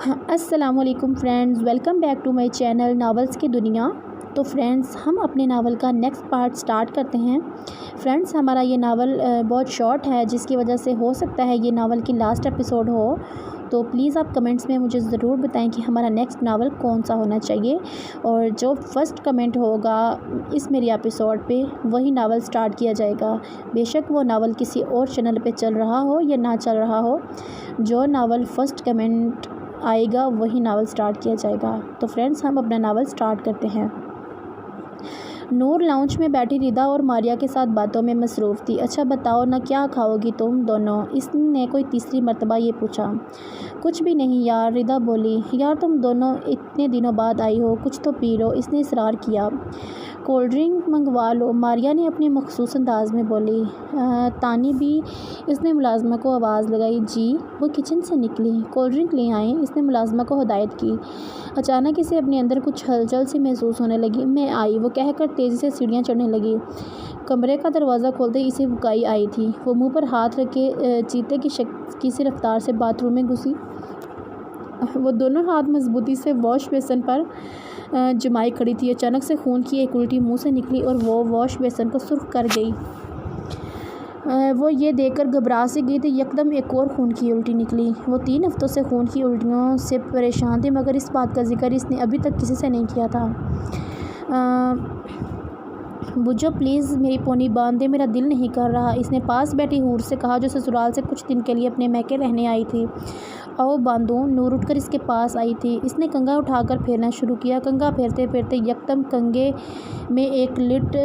السلام علیکم friends, welcome back to my channel novels کی دنیا۔ تو فرینڈز، ہم اپنے ناول کا نیکسٹ پارٹ سٹارٹ کرتے ہیں۔ فرینڈز، ہمارا یہ ناول بہت شارٹ ہے، جس کی وجہ سے ہو سکتا ہے یہ ناول کی لاسٹ ایپیسوڈ ہو، تو پلیز آپ کمنٹس میں مجھے ضرور بتائیں کہ ہمارا نیکسٹ ناول کون سا ہونا چاہیے، اور جو فرسٹ کمنٹ ہوگا اس میری ایپیسوڈ پہ وہی ناول سٹارٹ کیا جائے گا، بے شک وہ ناول کسی اور چینل پہ چل رہا ہو یا نہ چل رہا ہو، جو ناول فرسٹ کمنٹ آئے گا وہی ناول سٹارٹ کیا جائے گا۔ تو فرینڈز، ہم اپنا ناول سٹارٹ کرتے ہیں۔ نور لاؤنج میں بیٹھی ردا اور ماریا کے ساتھ باتوں میں مصروف تھی۔ اچھا بتاؤ نا، کیا کھاؤ گی تم دونوں؟ اس نے کوئی تیسری مرتبہ یہ پوچھا۔ کچھ بھی نہیں یار، ردا بولی۔ یار تم دونوں اتنے دنوں بعد آئی ہو، کچھ تو پی لو، اس نے اصرار کیا۔ کولڈ ڈرنک منگوا لو، ماریا نے اپنے مخصوص انداز میں بولی۔ تانی بھی، اس نے ملازمہ کو آواز لگائی۔ جی، وہ کچن سے نکلی۔ کولڈ ڈرنک لے آئیں، اس نے ملازمہ کو ہدایت کی۔ اچانک اسے اپنے اندر کچھ ہلچل سی محسوس ہونے لگی۔ میں آئی، وہ کہہ کر تیزی سے سیڑھیاں چڑھنے لگی۔ کمرے کا دروازہ کھولتے ہی اسے بھکائی آئی تھی۔ وہ منہ پر ہاتھ رکھ کے چیتے کی سی رفتار سے باتھ روم میں گھسی۔ وہ دونوں ہاتھ مضبوطی سے واش بیسن پر جمائے کھڑی تھی۔ اچانک سے خون کی ایک الٹی منہ سے نکلی اور وہ واش بیسن کو سرخ کر گئی۔ وہ یہ دیکھ کر گھبرا سی گئی تھی، یکدم ایک اور خون کی الٹی نکلی۔ وہ 3 ہفتوں سے خون کی الٹیوں سے پریشان تھی، مگر اس بات کا ذکر اس نے ابھی تک کسی سے نہیں کیا تھا۔ بجو پلیز میری پونی باندھ دے، میرا دل نہیں کر رہا، اس نے پاس بیٹھی حور سے کہا، جو سسرال سے کچھ دن کے لیے اپنے میکے رہنے آئی تھی۔ آؤ باندھوں۔ نور اٹھ کر اس کے پاس آئی تھی۔ اس نے کنگھا اٹھا کر پھیرنا شروع کیا۔ کنگھا پھیرتے پھیرتے یکدم کنگھے میں ایک لٹ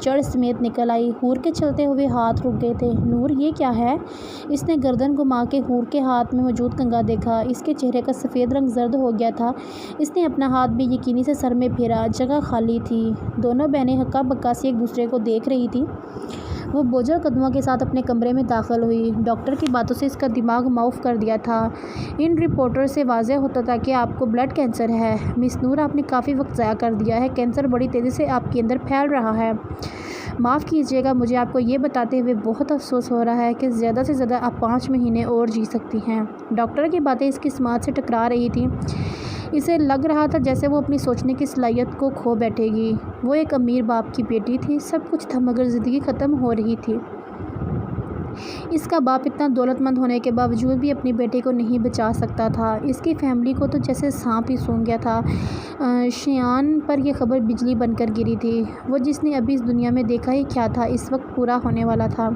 چڑ سمیت نکل آئی۔ حور کے چلتے ہوئے ہاتھ رک گئے تھے۔ نور، یہ کیا ہے؟ اس نے گردن گھما کے حور کے ہاتھ میں موجود کنگھا دیکھا۔ اس کے چہرے کا سفید رنگ زرد ہو گیا تھا۔ اس نے اپنا ہاتھ بے یقینی سے سر میں پھیرا، جگہ خالی تھی۔ دونوں بہنیں ہکا بکا سی ایک دوسرے کو دیکھ رہی تھیں۔ وہ بوجھل قدموں کے ساتھ اپنے کمرے میں داخل ہوئی۔ ڈاکٹر کی باتوں سے اس کا دماغ معاف کر دیا تھا۔ ان رپورٹوں سے واضح ہوتا تھا کہ آپ کو بلڈ کینسر ہے۔ مس نور، آپ نے کافی وقت ضائع کر دیا ہے، کینسر بڑی تیزی سے آپ کے اندر پھیل رہا ہے۔ معاف کیجیے گا، مجھے آپ کو یہ بتاتے ہوئے بہت افسوس ہو رہا ہے کہ زیادہ سے زیادہ آپ 5 مہینے اور جی سکتی ہیں۔ ڈاکٹر کی باتیں اس کی سماعت سے ٹکرا رہی تھیں۔ اسے لگ رہا تھا جیسے وہ اپنی سوچنے کی صلاحیت کو کھو بیٹھے گی۔ وہ ایک امیر باپ کی بیٹی تھی، سب کچھ تھا، مگر زندگی ختم ہو رہی تھی۔ اس کا باپ اتنا دولت مند ہونے کے باوجود بھی اپنی بیٹی کو نہیں بچا سکتا تھا۔ اس کی فیملی کو تو جیسے سانپ ہی سونگھ گیا تھا۔ شیان پر یہ خبر بجلی بن کر گری تھی۔ وہ جس نے ابھی اس دنیا میں دیکھا ہی کیا تھا، اس وقت پورا ہونے والا تھا۔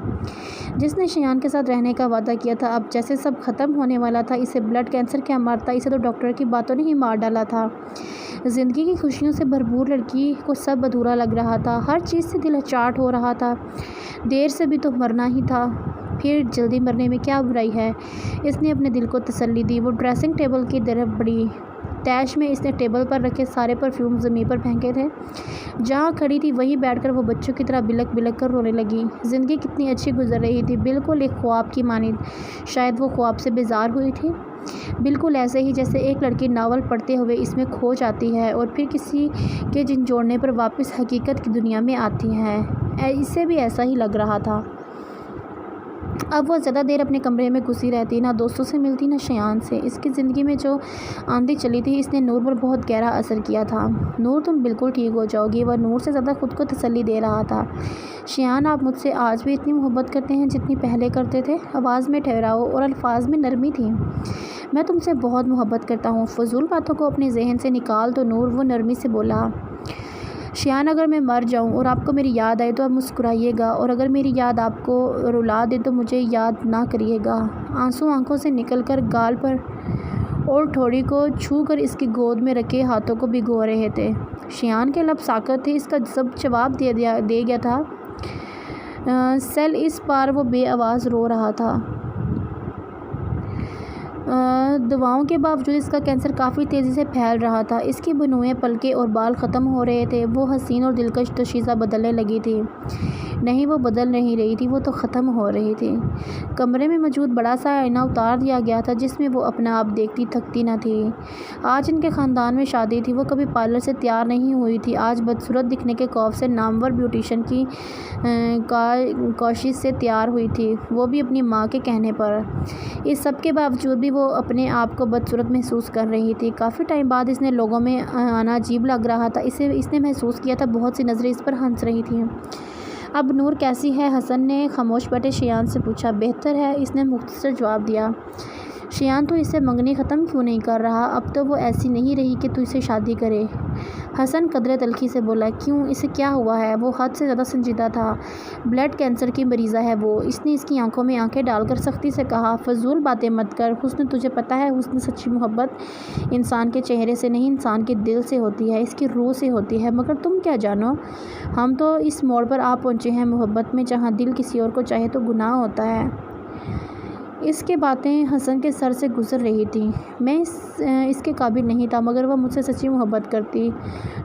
جس نے شیان کے ساتھ رہنے کا وعدہ کیا تھا، اب جیسے سب ختم ہونے والا تھا۔ اسے بلڈ کینسر کیا مارتا، اسے تو ڈاکٹر کی باتوں نے ہی مار ڈالا تھا۔ زندگی کی خوشیوں سے بھرپور لڑکی کو سب ادھورا لگ رہا تھا، ہر چیز سے دل اچاٹ ہو رہا تھا۔ دیر سے بھی تو مرنا ہی تھا، پھر جلدی مرنے میں کیا برائی ہے؟ اس نے اپنے دل کو تسلی دی۔ وہ ڈریسنگ ٹیبل کی طرف بڑھی۔ تیش میں اس نے ٹیبل پر رکھے سارے پرفیوم زمین پر پھینکے تھے۔ جہاں کھڑی تھی وہیں بیٹھ کر وہ بچوں کی طرح بلک بلک کر رونے لگی۔ زندگی کتنی اچھی گزر رہی تھی، بالکل ایک خواب کی مانند۔ شاید وہ خواب سے بیزار ہوئی تھی، بالکل ایسے ہی جیسے ایک لڑکی ناول پڑھتے ہوئے اس میں کھو جاتی ہے اور پھر کسی کے جھنجھوڑنے پر واپس حقیقت کی دنیا میں آتی ہے۔ اسے بھی ایسا ہی لگ رہا تھا۔ اب وہ زیادہ دیر اپنے کمرے میں گھسی رہتی، نہ دوستوں سے ملتی نہ شیان سے۔ اس کی زندگی میں جو آندھی چلی تھی، اس نے نور پر بہت گہرا اثر کیا تھا۔ نور، تم بالکل ٹھیک ہو جاؤ گی، وہ نور سے زیادہ خود کو تسلی دے رہا تھا۔ شیان، آپ مجھ سے آج بھی اتنی محبت کرتے ہیں جتنی پہلے کرتے تھے؟ آواز میں ٹھہراؤ اور الفاظ میں نرمی تھی۔ میں تم سے بہت محبت کرتا ہوں، فضول باتوں کو اپنے ذہن سے نکال دو نور، وہ نرمی سے بولا۔ شیان، اگر میں مر جاؤں اور آپ کو میری یاد آئے تو آپ مسکرائیے گا، اور اگر میری یاد آپ کو رلا دے تو مجھے یاد نہ کریے گا۔ آنسو آنکھوں سے نکل کر گال پر اور ٹھوڑی کو چھو کر اس کی گود میں رکھے ہاتھوں کو بھگو رہے تھے۔ شیان کے لب ساکت تھے، اس کا سب جواب دے گیا تھا۔ سیل اس پار وہ بے آواز رو رہا تھا۔ دواؤں کے باوجود اس کا کینسر کافی تیزی سے پھیل رہا تھا۔ اس کی بنوئیں، پلکیں اور بال ختم ہو رہے تھے۔ وہ حسین اور دلکش دوشیزہ بدلنے لگی تھی۔ نہیں، وہ بدل نہیں رہی تھی، وہ تو ختم ہو رہی تھی۔ کمرے میں موجود بڑا سا آئینہ اتار دیا گیا تھا، جس میں وہ اپنا آپ دیکھتی تھکتی نہ تھی۔ آج ان کے خاندان میں شادی تھی۔ وہ کبھی پارلر سے تیار نہیں ہوئی تھی، آج بدصورت دکھنے کے خوف سے نامور بیوٹیشین کی کوشش سے تیار ہوئی تھی، وہ بھی اپنی ماں کے کہنے پر۔ اس سب کے باوجود بھی وہ اپنے اپنے آپ کو بدصورت محسوس کر رہی تھی۔ کافی ٹائم بعد اس نے لوگوں میں آنا عجیب لگ رہا تھا۔ اس نے محسوس کیا تھا بہت سی نظریں اس پر ہنس رہی تھیں۔ اب نور کیسی ہے؟ حسن نے خاموش بیٹھے شایان سے پوچھا۔ بہتر ہے، اس نے مختصر جواب دیا۔ شایان تو اسے منگنی ختم کیوں نہیں کر رہا؟ اب تو وہ ایسی نہیں رہی کہ تو اسے شادی کرے۔ حسن قدرے تلخی سے بولا۔ کیوں، اسے کیا ہوا ہے؟ وہ حد سے زیادہ سنجیدہ تھا۔ بلڈ کینسر کی مریضہ ہے وہ۔ اس نے اس کی آنکھوں میں آنکھیں ڈال کر سختی سے کہا۔ فضول باتیں مت کر۔ حسن، تجھے پتہ ہے حسن، سچی محبت انسان کے چہرے سے نہیں، انسان کے دل سے ہوتی ہے، اس کی روح سے ہوتی ہے۔ مگر تم کیا جانو؟ ہم تو اس موڑ پر آ پہنچے ہیں محبت میں جہاں دل کسی اور کو چاہے تو گناہ ہوتا ہے۔ اس کی باتیں حسن کے سر سے گزر رہی تھیں۔ میں اس کے قابل نہیں تھا، مگر وہ مجھ سے سچی محبت کرتی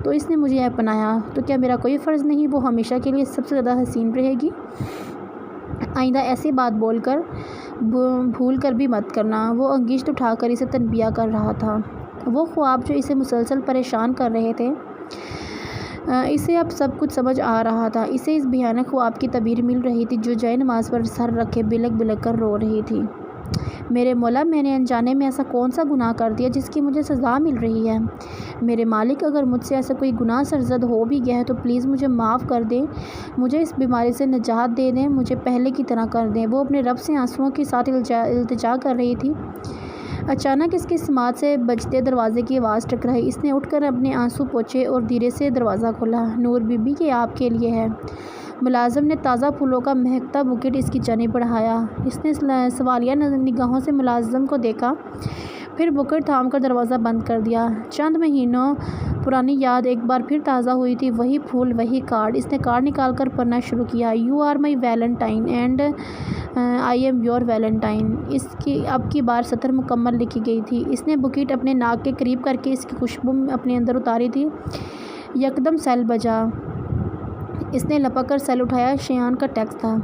تو اس نے مجھے اپنایا، تو کیا میرا کوئی فرض نہیں؟ وہ ہمیشہ کے لیے سب سے زیادہ حسین رہے گی۔ آئندہ ایسی بات بھول کر بھی مت کرنا۔ وہ انگشت اٹھا کر اسے تنبیہ کر رہا تھا۔ وہ خواب جو اسے مسلسل پریشان کر رہے تھے، اسے اب سب کچھ سمجھ آ رہا تھا۔ اسے اس بھیانک خواب کی تعبیر مل رہی تھی جو جائے نماز پر سر رکھے بلک بلک کر رو رہی تھی۔ میرے مولا، میں نے انجانے میں ایسا کون سا گناہ کر دیا جس کی مجھے سزا مل رہی ہے؟ میرے مالک، اگر مجھ سے ایسا کوئی گناہ سرزد ہو بھی گیا ہے تو پلیز مجھے معاف کر دیں، مجھے اس بیماری سے نجات دے دیں، مجھے پہلے کی طرح کر دیں۔ وہ اپنے رب سے آنسوؤں کے ساتھ التجا کر رہی تھی۔ اچانک اس کی سماعت سے بجتے دروازے کی آواز ٹکرائی۔ اس نے اٹھ کر اپنے آنسو پوچھے اور دھیرے سے دروازہ کھولا۔ نور بی بی، یہ آپ کے لیے ہے۔ ملازم نے تازہ پھولوں کا مہکتا بکٹ اس کی جانب بڑھایا۔ اس نے سوالیہ نگاہوں سے ملازم کو دیکھا، پھر بکٹ تھام کر دروازہ بند کر دیا۔ چند مہینوں پرانی یاد ایک بار پھر تازہ ہوئی تھی۔ وہی پھول، وہی کارڈ۔ اس نے کارڈ نکال کر پڑھنا شروع کیا۔ You are my valentine and I am your valentine. اس کی اب کی بار سطر مکمل لکھی گئی تھی۔ اس نے بکٹ اپنے ناک کے قریب کر کے اس کی خوشبو اپنے اندر اتاری تھی۔ یکدم سیل بجا۔ اس نے لپک کر سیل اٹھایا۔ شایان کا ٹیکسٹ تھا۔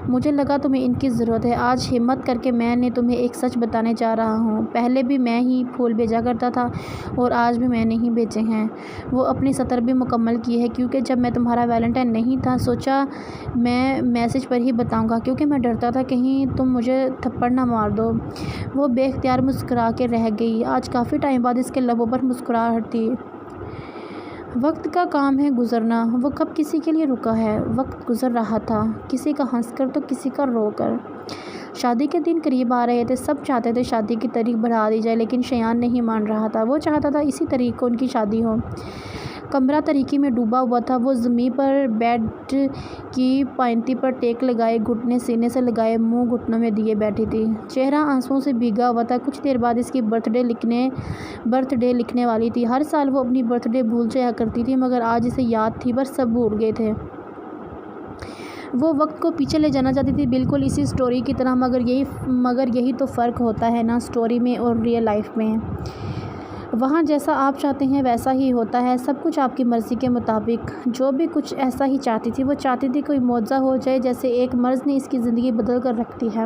مجھے لگا تمہیں ان کی ضرورت ہے۔ آج ہمت کر کے میں نے تمہیں ایک سچ بتانے جا رہا ہوں۔ پہلے بھی میں ہی پھول بھیجا کرتا تھا اور آج بھی میں نے ہی بھیجے ہیں۔ وہ اپنی سطر بھی مکمل کی ہے کیونکہ جب میں تمہارا ویلنٹائن نہیں تھا سوچا میں میسج پر ہی بتاؤں گا، کیونکہ میں ڈرتا تھا کہیں تم مجھے تھپڑ نہ مار دو۔ وہ بے اختیار مسکرا کے رہ گئی۔ آج کافی ٹائم بعد اس کے لبوں پر مسکراہٹ تھی۔ وقت کا کام ہے گزرنا۔ وہ کب کسی کے لیے رکا ہے؟ وقت گزر رہا تھا، کسی کا ہنس کر تو کسی کا رو کر۔ شادی کے دن قریب آ رہے تھے۔ سب چاہتے تھے شادی کی تاریخ بڑھا دی جائے، لیکن شایان نہیں مان رہا تھا۔ وہ چاہتا تھا اسی تاریخ کو ان کی شادی ہو۔ کمرہ تاریکی میں ڈوبا ہوا تھا۔ وہ زمین پر بیڈ کی پائنتی پر ٹیک لگائے، گھٹنے سینے سے لگائے، منہ گھٹنوں میں دیے بیٹھی تھی۔ چہرہ آنسوؤں سے بھیگا ہوا تھا۔ کچھ دیر بعد اس کی برتھ ڈے لکھنے والی تھی۔ ہر سال وہ اپنی برتھ ڈے بھول جایا کرتی تھی، مگر آج اسے یاد تھی، بس سب بھول گئے تھے۔ وہ وقت کو پیچھے لے جانا چاہتی تھی، بالکل اسی سٹوری کی طرح، مگر یہی تو فرق ہوتا ہے نا سٹوری میں اور ریئل لائف میں۔ وہاں جیسا آپ چاہتے ہیں ویسا ہی ہوتا ہے، سب کچھ آپ کی مرضی کے مطابق۔ جو بھی کچھ ایسا ہی چاہتی تھی۔ وہ چاہتی تھی کوئی معجزہ ہو جائے، جیسے ایک مرض نے اس کی زندگی بدل کر رکھ دی ہے۔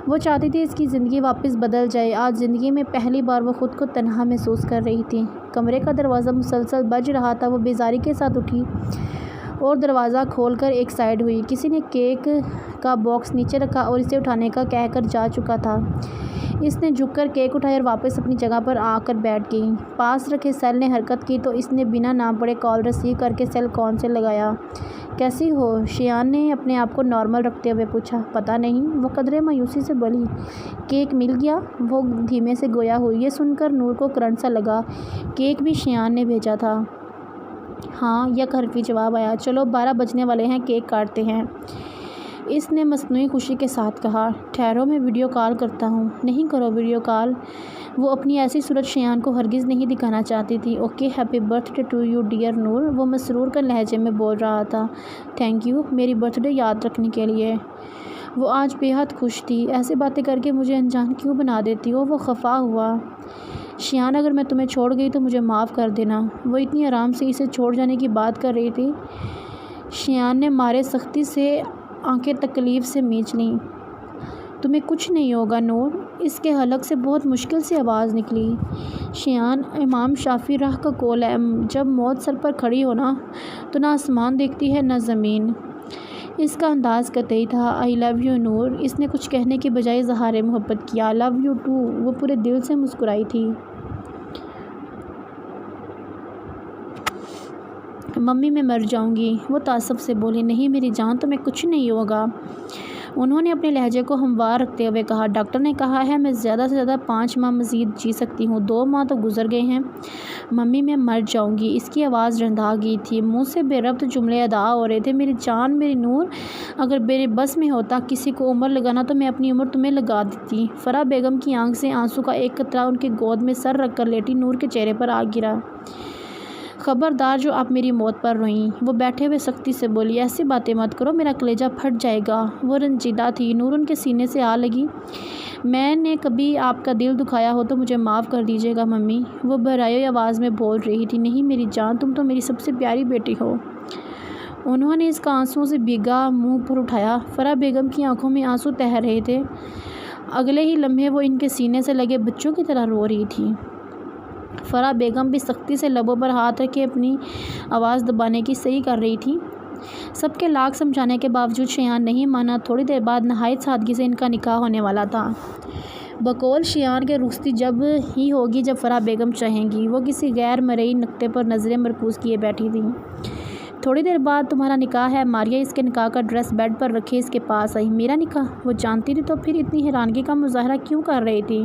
وہ چاہتی تھی اس کی زندگی واپس بدل جائے۔ آج زندگی میں پہلی بار وہ خود کو تنہا محسوس کر رہی تھی۔ کمرے کا دروازہ مسلسل بج رہا تھا۔ وہ بیزاری کے ساتھ اٹھی اور دروازہ کھول کر ایک سائڈ ہوئی۔ کسی نے کیک کا باکس نیچے رکھا اور اسے اٹھانے کا کہہ کر جا چکا تھا۔ اس نے جھک کر کیک اٹھایا اور واپس اپنی جگہ پر آ کر بیٹھ گئی۔ پاس رکھے سیل نے حرکت کی تو اس نے بنا نام پڑے کال ریسیو کر کے سیل کون سے لگایا۔ کیسی ہو؟ شایان نے اپنے آپ کو نارمل رکھتے ہوئے پوچھا۔ پتہ نہیں، وہ قدرے مایوسی سے بولی۔ کیک مل گیا؟ وہ دھیمے سے گویا ہوئی۔ یہ سن کر نور کو کرنٹ سا لگا۔ کیک بھی شایان نے بھیجا تھا؟ ہاں، یک حرفی جواب آیا۔ چلو 12 بجنے والے ہیں، کیک کاٹتے ہیں، اس نے مصنوعی خوشی کے ساتھ کہا۔ ٹھہرو، میں ویڈیو کال کرتا ہوں۔ نہیں کرو ویڈیو کال۔ وہ اپنی ایسی صورت شایان کو ہرگز نہیں دکھانا چاہتی تھی۔ Okay, happy birthday to you dear Noor, وہ مسرور کن لہجے میں بول رہا تھا۔ تھینک یو، میری برتھ ڈے یاد رکھنے کے لیے۔ وہ آج بے حد خوش تھی۔ ایسی باتیں کر کے مجھے انجان کیوں بنا دیتی ہو؟ وہ خفا ہوا۔ شایان، اگر میں تمہیں چھوڑ گئی تو مجھے معاف کر دینا۔ وہ اتنی آرام سے اسے چھوڑ جانے کی بات کر رہی تھی۔ شایان نے مارے سختی سے آنکھیں تکلیف سے مینچ لیں۔ تمہیں کچھ نہیں ہوگا نور، اس کے حلق سے بہت مشکل سے آواز نکلی۔ شایان، امام شافعی راہ کا قول ہے، جب موت سر پر کھڑی ہو نا تو نہ آسمان دیکھتی ہے نہ زمین۔ اس کا انداز قطعی تھا۔ آئی لو یو نور، اس نے کچھ کہنے کے بجائے اظہار محبت کیا۔ لو یو ٹو، وہ پورے دل سے مسکرائی تھی۔ ممی میں مر جاؤں گی، وہ تعصب سے بولی۔ نہیں میری جان، تمہیں کچھ نہیں ہوگا، انہوں نے اپنے لہجے کو ہموار رکھتے ہوئے کہا۔ ڈاکٹر نے کہا ہے میں زیادہ سے زیادہ 5 ماہ مزید جی سکتی ہوں، 2 ماہ تو گزر گئے ہیں۔ ممی میں مر جاؤں گی، اس کی آواز رندھا گئی تھی، منہ سے بے ربط جملے ادا ہو رہے تھے۔ میری جان، میری نور، اگر میرے بس میں ہوتا کسی کو عمر لگانا تو میں اپنی عمر تمہیں لگا دیتی۔ فرح بیگم کی آنکھ سے آنسو کا ایک قطرہ ان کی گود میں سر رکھ کر لیٹی نور کے چہرے پر آ گرا۔ خبردار جو آپ میری موت پر روئیں، وہ بیٹھے ہوئے سختی سے بولی۔ ایسی باتیں مت کرو، میرا کلیجہ پھٹ جائے گا۔ وہ رنجیدہ تھی۔ نور ان کے سینے سے آ لگی۔ میں نے کبھی آپ کا دل دکھایا ہو تو مجھے معاف کر دیجیے گا ممی، وہ بھرائی ہوئی آواز میں بول رہی تھی۔ نہیں میری جان، تم تو میری سب سے پیاری بیٹی ہو۔ انہوں نے اس کا آنسوؤں سے بھیگا منہ پر اٹھایا۔ فرح بیگم کی آنکھوں میں آنسو تہر رہے تھے۔ اگلے ہی لمحے وہ ان کے سینے سے لگے بچوں کی طرح رو رہی تھی۔ فرح بیگم بھی سختی سے لبوں پر ہاتھ رکھ کے اپنی آواز دبانے کی صحیح کر رہی تھی۔ سب کے لاکھ سمجھانے کے باوجود شیان نہیں مانا۔ تھوڑی دیر بعد نہایت سادگی سے ان کا نکاح ہونے والا تھا۔ بقول شیان کے رخصتی جب ہی ہوگی جب فرح بیگم چاہیں گی۔ وہ کسی غیر مرئی نقطے پر نظریں مرکوز کیے بیٹھی تھیں۔ تھوڑی دیر بعد تمہارا نکاح ہے، ماریہ اس کے نکاح کا ڈریس بیڈ پر رکھے اس کے پاس آئی۔ میرا نکاح؟ وہ جانتی تھی تو پھر اتنی حیرانگی کا مظاہرہ کیوں کر رہی تھی؟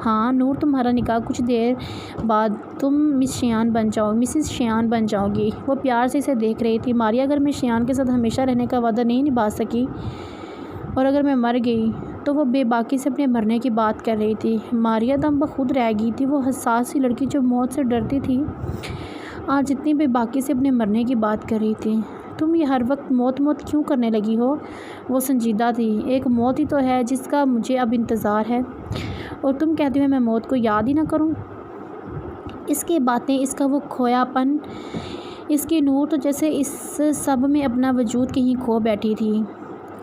ہاں نور، تمہارا نکاح، کچھ دیر بعد تم مسز شیان بن جاؤ گی۔ وہ پیار سے اسے دیکھ رہی تھی۔ ماریہ، اگر میں شیان کے ساتھ ہمیشہ رہنے کا وعدہ نہیں نبھا سکی اور اگر میں مر گئی تو وہ بے باکی سے اپنے مرنے کی بات کر رہی تھی۔ ماریہ دم بخود رہ گئی تھی۔ وہ حساس سی لڑکی جو موت سے ڈرتی تھی آج اتنی بے باکی سے اپنے مرنے کی بات کر رہی تھی۔ تم یہ ہر وقت موت کیوں کرنے لگی ہو؟ وہ سنجیدہ تھی۔ ایک موت ہی تو ہے جس کا مجھے اب انتظار ہے، اور تم کہتی ہو میں موت کو یاد ہی نہ کروں؟ اس کی باتیں، اس کا وہ کھویا پن، اس کی نور تو جیسے اس سب میں اپنا وجود کہیں کھو بیٹھی تھی۔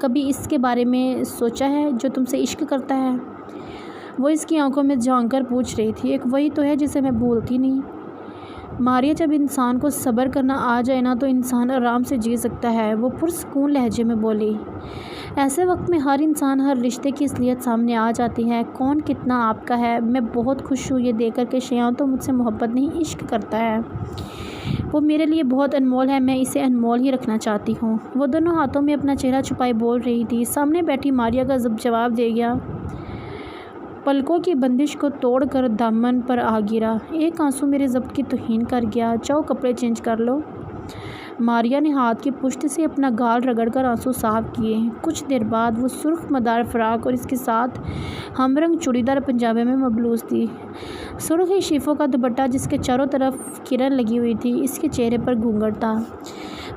کبھی اس کے بارے میں سوچا ہے جو تم سے عشق کرتا ہے؟ وہ اس کی آنکھوں میں جھانک کر پوچھ رہی تھی۔ ایک وہی تو ہے جسے میں بھولتی نہیں۔ ماریہ، جب انسان کو صبر کرنا آ جائے نا تو انسان آرام سے جی سکتا ہے، وہ پرسکون لہجے میں بولی۔ ایسے وقت میں ہر انسان، ہر رشتے کی اصلیت سامنے آ جاتی ہے، کون کتنا آپ کا ہے۔ میں بہت خوش ہوں یہ دیکھ کر کہ شیان تو مجھ سے محبت نہیں عشق کرتا ہے۔ وہ میرے لیے بہت انمول ہے، میں اسے انمول ہی رکھنا چاہتی ہوں۔ وہ دونوں ہاتھوں میں اپنا چہرہ چھپائے بول رہی تھی۔ سامنے بیٹھی ماریہ کا جواب دے گیا، پلکوں کی بندش کو توڑ کر دامن پر آ گرا۔ ایک آنسو میرے ضبط کی توہین کر گیا، جاؤ کپڑے چینج کر لو۔ ماریہ نے ہاتھ کی پشت سے اپنا گال رگڑ کر آنسو صاف کیے۔ کچھ دیر بعد وہ سرخ مدار فراق اور اس کے ساتھ ہم رنگ چوڑی دار پنجابی میں ملبوس تھی۔ سرخ ہی شیفوں کا دوپٹہ جس کے چاروں طرف کرن لگی ہوئی تھی، اس کے چہرے پر گھونگھٹ تھا۔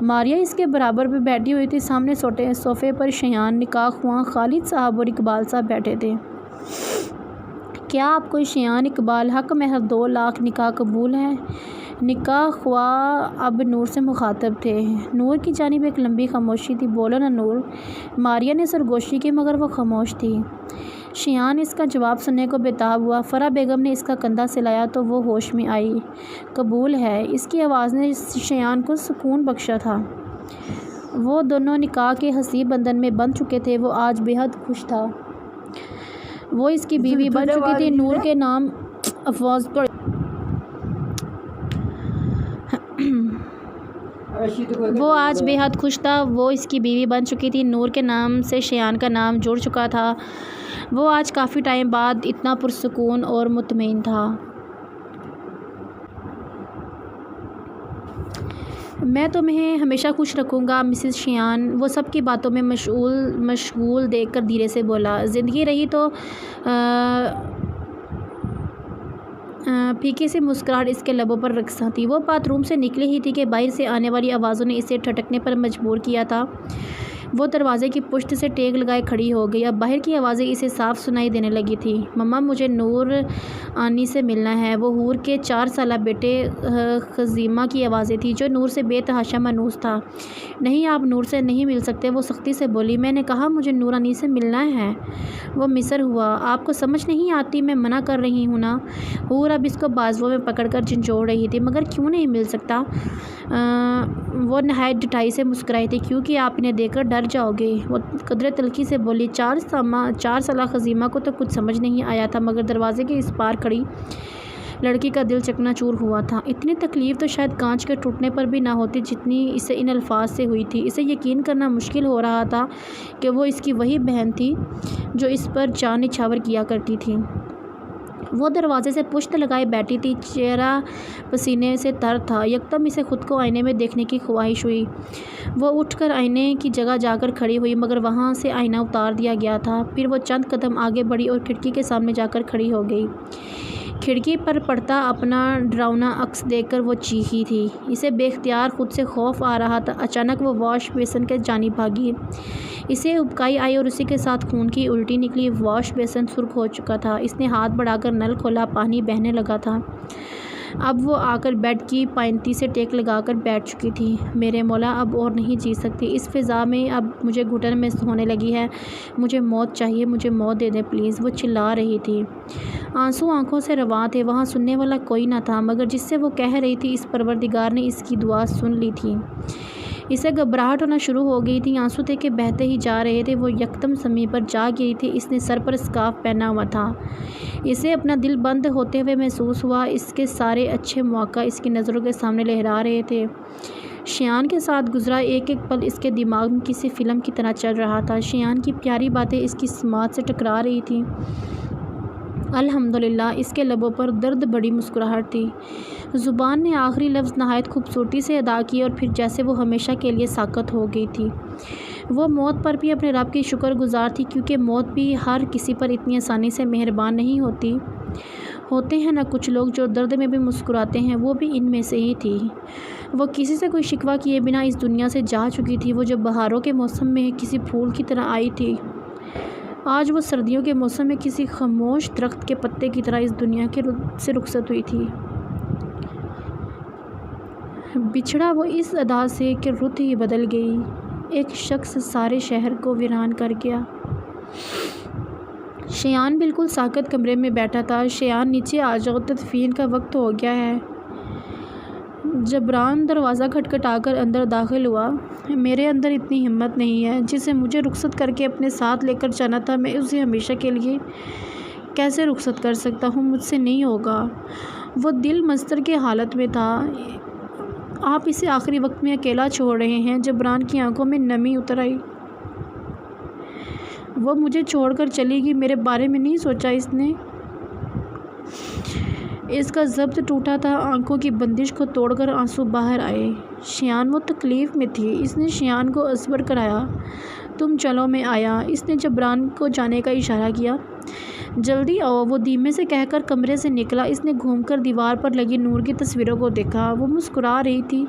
ماریہ اس کے برابر پہ بیٹھی ہوئی تھی۔ سامنے صوفے پر شیان، نکاح خواں خالد صاحب اور اقبال صاحب بیٹھے تھے۔ کیا آپ کو شیان اقبال حق مہر 2 لاکھ نکاح قبول ہے؟ نکاح خواہ اب نور سے مخاطب تھے۔ نور کی جانب ایک لمبی خاموشی تھی۔ بولو نا نور، ماریہ نے سرگوشی کی، مگر وہ خاموش تھی۔ شیان اس کا جواب سننے کو بےتاب ہوا۔ فرح بیگم نے اس کا کندھا سلایا تو وہ ہوش میں آئی۔ قبول ہے، اس کی آواز نے شیان کو سکون بخشا تھا۔ وہ دونوں نکاح کے حسیب بندھن میں بندھ چکے تھے۔ وہ آج بے حد خوش تھا۔ وہ اس کی بیوی بن چکی تھی۔ نور کے نام افواج پڑ وہ آج بے حد خوش تھا۔ وہ اس کی بیوی بن چکی تھی۔ نور کے نام سے شیان کا نام جڑ چکا تھا۔ وہ آج کافی ٹائم بعد اتنا پرسکون اور مطمئن تھا۔ میں تمہیں ہمیشہ خوش رکھوں گا مسز شیان، وہ سب کی باتوں میں مشغول دیکھ کر دھیرے سے بولا۔ زندگی رہی تو پھیکی سی مسکراہٹ اس کے لبوں پر رقصاں تھی۔ وہ بات روم سے نکلی ہی تھی کہ باہر سے آنے والی آوازوں نے اسے ٹھٹکنے پر مجبور کیا تھا۔ وہ دروازے کی پشت سے ٹیک لگائے کھڑی ہو گئی۔ اب باہر کی آوازیں اسے صاف سنائی دینے لگی تھیں۔ مما، مجھے نور آنی سے ملنا ہے۔ وہ حور کے 4 سالہ بیٹے خزیمہ کی آوازیں تھیں جو نور سے بے تحاشا مانوس تھا۔ نہیں، آپ نور سے نہیں مل سکتے، وہ سختی سے بولی۔ میں نے کہا مجھے نور آنی سے ملنا ہے۔ وہ مصر ہوا۔ آپ کو سمجھ نہیں آتی، میں منع کر رہی ہوں نا۔ حور اب اس کو بازوؤں میں پکڑ کر جھنجھوڑ رہی تھی۔ مگر کیوں نہیں مل سکتا؟ وہ نہایت ڈٹائی سے مسکرائی تھی۔ کیونکہ آپ انہیں دیکھ کر ڈر جاؤ گے۔ وہ قدرے تلخی سے بولی۔ 4 سالہ خزیمہ کو تو کچھ سمجھ نہیں آیا تھا، مگر دروازے کے اس پار کھڑی لڑکی کا دل چکنا چور ہوا تھا۔ اتنی تکلیف تو شاید کانچ کے ٹوٹنے پر بھی نہ ہوتی جتنی اسے ان الفاظ سے ہوئی تھی۔ اسے یقین کرنا مشکل ہو رہا تھا کہ وہ اس کی وہی بہن تھی جو اس پر جان نچھاور کیا کرتی تھی۔ وہ دروازے سے پشت لگائے بیٹھی تھی، چہرہ پسینے سے تر تھا۔ یکدم اسے خود کو آئینے میں دیکھنے کی خواہش ہوئی۔ وہ اٹھ کر آئینے کی جگہ جا کر کھڑی ہوئی، مگر وہاں سے آئینہ اتار دیا گیا تھا۔ پھر وہ چند قدم آگے بڑھی اور کھڑکی کے سامنے جا کر کھڑی ہو گئی۔ کھڑکی پر پڑتا اپنا ڈراؤنا عکس دیکھ کر وہ چیخی تھی۔ اسے بے اختیار خود سے خوف آ رہا تھا۔ اچانک وہ واش بیسن کے جانب بھاگی۔ اسے ابکائی آئی اور اسی کے ساتھ خون کی الٹی نکلی۔ واش بیسن سرخ ہو چکا تھا۔ اس نے ہاتھ بڑھا کر نل کھولا، پانی بہنے لگا تھا۔ اب وہ آ کر بیڈ کی پائنتی سے ٹیک لگا کر بیٹھ چکی تھی۔ میرے مولا، اب اور نہیں جی سکتی۔ اس فضا میں اب مجھے گھٹن میں ہونے لگی ہے۔ مجھے موت چاہیے، مجھے موت دے دیں پلیز، وہ چلا رہی تھی۔ آنسو آنکھوں سے رواں تھے۔ وہاں سننے والا کوئی نہ تھا، مگر جس سے وہ کہہ رہی تھی اس پروردگار نے اس کی دعا سن لی تھی۔ اسے گھبراہٹ ہونا شروع ہو گئی تھی۔ آنسو تھے کہ بہتے ہی جا رہے تھے۔ وہ یکدم زمین پر جا گری تھی۔ اس نے سر پر اسکارف پہنا ہوا تھا۔ اسے اپنا دل بند ہوتے ہوئے محسوس ہوا۔ اس کے سارے اچھے مواقع اس کی نظروں کے سامنے لہرا رہے تھے۔ شیان کے ساتھ گزرا ایک ایک پل اس کے دماغ میں کسی فلم کی طرح چل رہا تھا۔ شیان کی پیاری باتیں اس کی سماعت سے ٹکرا رہی تھیں۔ الحمدللہ، اس کے لبوں پر درد بڑی مسکراہٹ تھی۔ زبان نے آخری لفظ نہایت خوبصورتی سے ادا کیے اور پھر جیسے وہ ہمیشہ کے لیے ساکت ہو گئی تھی۔ وہ موت پر بھی اپنے رب کی شکر گزار تھی، کیونکہ موت بھی ہر کسی پر اتنی آسانی سے مہربان نہیں ہوتی۔ ہوتے ہیں نہ کچھ لوگ جو درد میں بھی مسکراتے ہیں، وہ بھی ان میں سے ہی تھی۔ وہ کسی سے کوئی شکوہ کیے بنا اس دنیا سے جا چکی تھی۔ وہ جو بہاروں کے موسم میں کسی پھول کی طرح آئی تھی، آج وہ سردیوں کے موسم میں کسی خاموش درخت کے پتے کی طرح اس دنیا سے رخصت ہوئی تھی۔ بچھڑا وہ اس ادا سے کہ رت ہی بدل گئی۔ ایک شخص سارے شہر کو ویران کر گیا۔ شیان بالکل ساکت کمرے میں بیٹھا تھا۔ شیان، نیچے آ جاؤ، تدفین کا وقت ہو گیا ہے۔ جبران دروازہ کھٹکھٹا کر اندر داخل ہوا۔ میرے اندر اتنی ہمت نہیں ہے۔ جسے مجھے رخصت کر کے اپنے ساتھ لے کر جانا تھا، میں اسے ہمیشہ کے لیے کیسے رخصت کر سکتا ہوں؟ مجھ سے نہیں ہوگا۔ وہ دل مضطر کی حالت میں تھا۔ آپ اسے آخری وقت میں اکیلا چھوڑ رہے ہیں؟ جبران کی آنکھوں میں نمی اتر آئی۔ وہ مجھے چھوڑ کر چلی گئی، میرے بارے میں نہیں سوچا اس نے؟ اس کا ضبط ٹوٹا تھا۔ آنکھوں کی بندش کو توڑ کر آنسو باہر آئے۔ شیان، وہ تکلیف میں تھی۔ اس نے شیان کو اصبر کرایا۔ تم چلو، میں آیا۔ اس نے جبران کو جانے کا اشارہ کیا۔ جلدی آؤ، وہ دھیمے سے کہہ کر کمرے سے نکلا۔ اس نے گھوم کر دیوار پر لگی نور کی تصویروں کو دیکھا۔ وہ مسکرا رہی تھی،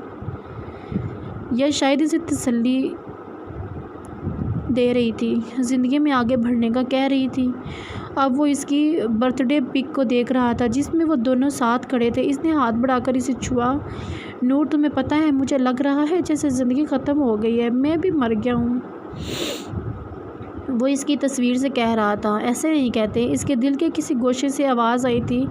یا شاید اسے تسلی دے رہی تھی، زندگی میں آگے بڑھنے کا کہہ رہی تھی۔ اب وہ اس کی برتھ ڈے پک کو دیکھ رہا تھا جس میں وہ دونوں ساتھ کھڑے تھے۔ اس نے ہاتھ بڑھا کر اسے چھوا۔ نور، تمہیں پتہ ہے، مجھے لگ رہا ہے جیسے زندگی ختم ہو گئی ہے، میں بھی مر گیا ہوں۔ وہ اس کی تصویر سے کہہ رہا تھا۔ ایسے نہیں کہتے۔ اس کے دل کے کسی گوشے سے آواز آئی تھی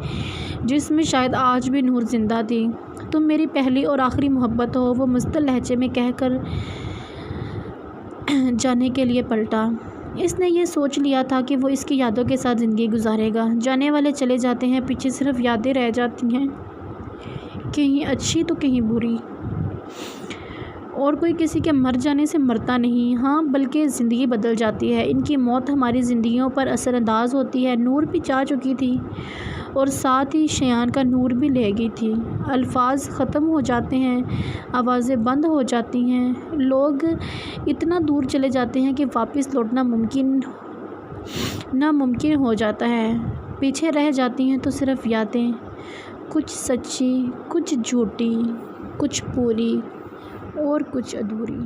جس میں شاید آج بھی نور زندہ تھی۔ تم میری پہلی اور آخری محبت ہو، وہ مستل لہجے میں کہہ کر جانے کے لیے پلٹا۔ اس نے یہ سوچ لیا تھا کہ وہ اس کی یادوں کے ساتھ زندگی گزارے گا۔ جانے والے چلے جاتے ہیں، پیچھے صرف یادیں رہ جاتی ہیں، کہیں اچھی تو کہیں بری۔ اور کوئی کسی کے مر جانے سے مرتا نہیں، ہاں، بلکہ زندگی بدل جاتی ہے۔ ان کی موت ہماری زندگیوں پر اثر انداز ہوتی ہے۔ نور بھی جا چکی تھی اور ساتھ ہی شیان کا نور بھی لے گئی تھی۔ الفاظ ختم ہو جاتے ہیں، آوازیں بند ہو جاتی ہیں، لوگ اتنا دور چلے جاتے ہیں کہ واپس لوٹنا ناممکن ہو جاتا ہے۔ پیچھے رہ جاتی ہیں تو صرف یادیں، کچھ سچی، کچھ جھوٹی، کچھ پوری اور کچھ ادھوری۔